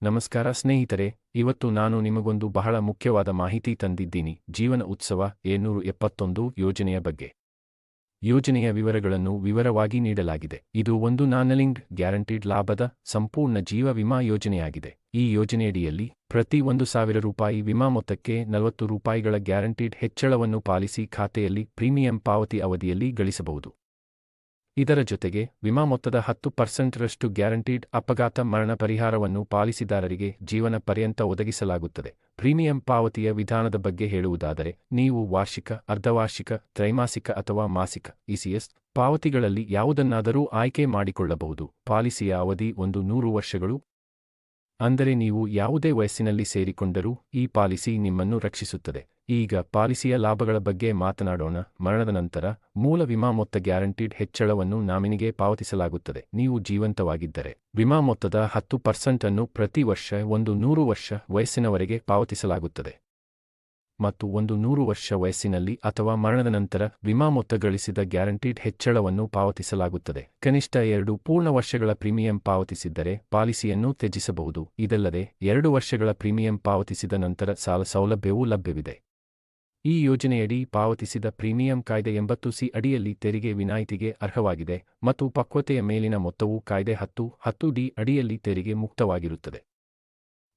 ನಮಸ್ಕಾರ ಸ್ನೇಹಿತರೆ, ಇವತ್ತು ನಾನು ನಿಮಗೊಂದು ಬಹಳ ಮುಖ್ಯವಾದ ಮಾಹಿತಿ ತಂದಿದ್ದೀನಿ. ಜೀವನ ಉತ್ಸವ 771 ಯೋಜನೆಯ ಬಗ್ಗೆ. ಯೋಜನೆಯ ವಿವರಗಳನ್ನು ವಿವರವಾಗಿ ನೀಡಲಾಗಿದೆ. ಇದು ಒಂದು ನಾನ್ ಗ್ಯಾರಂಟಿಡ್ ಲಾಭದ ಸಂಪೂರ್ಣ ಜೀವ ವಿಮಾ ಯೋಜನೆಯಾಗಿದೆ. ಈ ಯೋಜನೆಯಡಿಯಲ್ಲಿ ಪ್ರತಿ 1,000 ರೂಪಾಯಿ ವಿಮಾ ಮೊತ್ತಕ್ಕೆ 40 ರೂಪಾಯಿಗಳ ಗ್ಯಾರಂಟಿಡ್ ಹೆಚ್ಚಳವನ್ನು ಪಾಲಿಸಿ ಖಾತೆಯಲ್ಲಿ ಪ್ರೀಮಿಯಂ ಪಾವತಿ ಅವಧಿಯಲ್ಲಿ ಗಳಿಸಬಹುದು. ಇದರ ಜೊತೆಗೆ ವಿಮಾ ಮೊತ್ತದ 10% ಗ್ಯಾರಂಟಿಡ್ ಅಪಘಾತ ಮರಣ ಪರಿಹಾರವನ್ನು ಪಾಲಿಸಿದಾರರಿಗೆ ಜೀವನ ಪರ್ಯಂತ ಒದಗಿಸಲಾಗುತ್ತದೆ. ಪ್ರೀಮಿಯಂ ಪಾವತಿಯ ವಿಧಾನದ ಬಗ್ಗೆ ಹೇಳುವುದಾದರೆ, ನೀವು ವಾರ್ಷಿಕ, ಅರ್ಧವಾರ್ಷಿಕ, ತ್ರೈಮಾಸಿಕ ಅಥವಾ ಮಾಸಿಕ ಇಸಿಎಸ್ ಪಾವತಿಗಳಲ್ಲಿ ಯಾವುದನ್ನಾದರೂ ಆಯ್ಕೆ ಮಾಡಿಕೊಳ್ಳಬಹುದು. ಪಾಲಿಸಿಯ ಅವಧಿ 100 ವರ್ಷಗಳು. ಅಂದರೆ ನೀವು ಯಾವುದೇ ವಯಸ್ಸಿನಲ್ಲಿ ಸೇರಿಕೊಂಡರೂ ಈ ಪಾಲಿಸಿ ನಿಮ್ಮನ್ನು ರಕ್ಷಿಸುತ್ತದೆ. ಈಗ ಪಾಲಿಸಿಯ ಲಾಭಗಳ ಬಗ್ಗೆ ಮಾತನಾಡೋಣ. ಮರಣದ ನಂತರ ಮೂಲ ವಿಮಾ ಮೊತ್ತ ಗ್ಯಾರಂಟಿಡ್ ಹೆಚ್ಚಳವನ್ನು ನಾಮಿನಿಗೆ ಪಾವತಿಸಲಾಗುತ್ತದೆ. ನೀವು ಜೀವಂತವಾಗಿದ್ದರೆ ವಿಮಾ ಮೊತ್ತದ 10% ಅನ್ನು ಪ್ರತಿ ವರ್ಷ 100 ವರ್ಷ ವಯಸ್ಸಿನವರೆಗೆ ಪಾವತಿಸಲಾಗುತ್ತದೆ. ಮತ್ತು 100 ವರ್ಷ ವಯಸ್ಸಿನಲ್ಲಿ ಅಥವಾ ಮರಣದ ನಂತರ ವಿಮಾ ಮೊತ್ತ ಗಳಿಸಿದ ಗ್ಯಾರಂಟಿಡ್ ಹೆಚ್ಚಳವನ್ನು ಪಾವತಿಸಲಾಗುತ್ತದೆ. ಕನಿಷ್ಠ 2 ಪೂರ್ಣ ವರ್ಷಗಳ ಪ್ರೀಮಿಯಂ ಪಾವತಿಸಿದ್ದರೆ ಪಾಲಿಸಿಯನ್ನು ತ್ಯಜಿಸಬಹುದು. ಇದಲ್ಲದೆ 2 ವರ್ಷಗಳ ಪ್ರೀಮಿಯಂ ಪಾವತಿಸಿದ ನಂತರ ಸಾಲ ಸೌಲಭ್ಯವೂ ಲಭ್ಯವಿದೆ. ಈ ಯೋಜನೆಯಡಿ ಪಾವತಿಸಿದ ಪ್ರೀಮಿಯಂ ಕಾಯ್ದೆ 80C ಅಡಿಯಲ್ಲಿ ತೆರಿಗೆ ವಿನಾಯಿತಿಗೆ ಅರ್ಹವಾಗಿದೆ ಮತ್ತು ಪಕ್ವತೆಯ ಮೇಲಿನ ಮೊತ್ತವು ಕಾಯ್ದೆ 10(10)D ಅಡಿಯಲ್ಲಿ ತೆರಿಗೆ ಮುಕ್ತವಾಗಿರುತ್ತದೆ.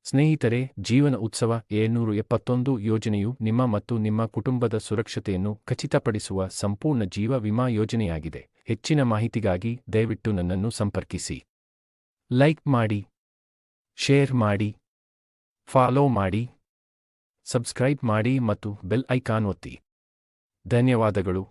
ಸ್ನೇಹಿತರೆ, ಜೀವನ ಉತ್ಸವ 771 ಯೋಜನೆಯು ನಿಮ್ಮ ಮತ್ತು ನಿಮ್ಮ ಕುಟುಂಬದ ಸುರಕ್ಷತೆಯನ್ನು ಖಚಿತಪಡಿಸುವ ಸಂಪೂರ್ಣ ಜೀವ ವಿಮಾ ಯೋಜನೆಯಾಗಿದೆ. ಹೆಚ್ಚಿನ ಮಾಹಿತಿಗಾಗಿ ದಯವಿಟ್ಟು ನನ್ನನ್ನು ಸಂಪರ್ಕಿಸಿ. ಲೈಕ್ ಮಾಡಿ, ಶೇರ್ ಮಾಡಿ, ಫಾಲೋ ಮಾಡಿ, ಸಬ್ಸ್ಕ್ರೈಬ್ ಮಾಡಿ ಮತ್ತು ಬೆಲ್ ಐಕಾನ್ ಒತ್ತಿ. ಧನ್ಯವಾದಗಳು.